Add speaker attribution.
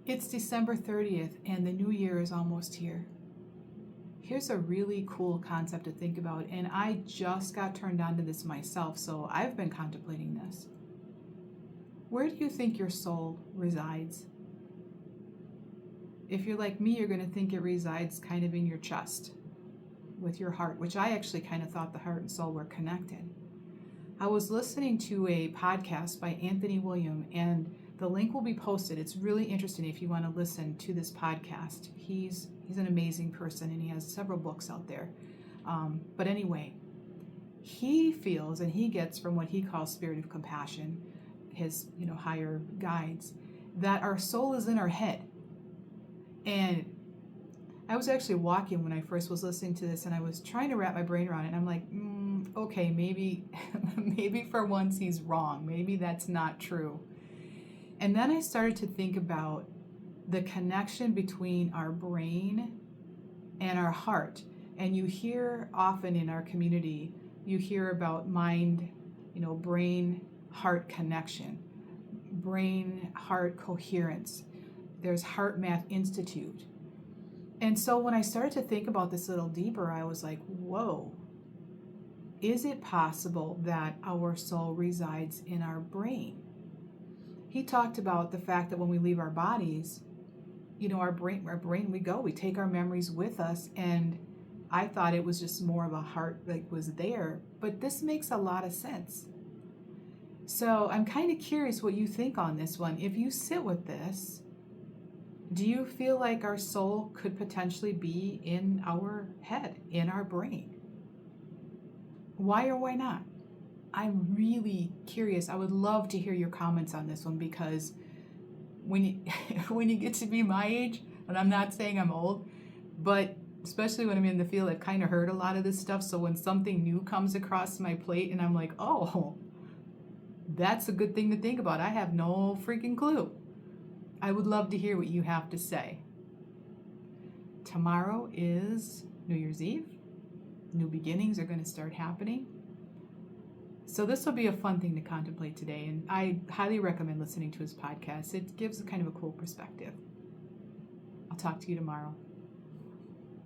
Speaker 1: It's December 30th and the new year is almost here. Here's a really cool concept to think about, and I just got turned on to this myself, so I've been contemplating this. Where do you think your soul resides? If you're like me, you're going to think it resides kind of in your chest with your heart, which I actually kind of thought the heart and soul were connected. I was listening to a podcast by Anthony William, and the link will be posted. It's really interesting if you want to listen to this podcast. He's an amazing person, and he has several books out there. But anyway, he feels, and he gets from what he calls spirit of compassion, his higher guides, that our soul is in our head. And I was actually walking when I first was listening to this, and I was trying to wrap my brain around it, and I'm like, okay, maybe for once he's wrong. Maybe that's not true. And then I started to think about the connection between our brain and our heart. And you hear often in our community, you hear about mind, brain heart connection, brain heart coherence. There's Heart Math Institute. And so when I started to think about this a little deeper, I was like, whoa, is it possible that our soul resides in our brain? He talked about the fact that when we leave our bodies, our brain, we take our memories with us. And I thought it was just more of a heart was there, but this makes a lot of sense. So I'm kind of curious what you think on this one. If you sit with this, do you feel like our soul could potentially be in our head, in our brain? Why or why not? I'm really curious. I would love to hear your comments on this one, because when you get to be my age, and I'm not saying I'm old, but especially when I'm in the field, I've kind of heard a lot of this stuff. So when something new comes across my plate and I'm like, oh, that's a good thing to think about, I have no freaking clue. I would love to hear what you have to say. Tomorrow is New Year's Eve. New beginnings are going to start happening. So this will be a fun thing to contemplate today, and I highly recommend listening to his podcast. It gives kind of a cool perspective. I'll talk to you tomorrow.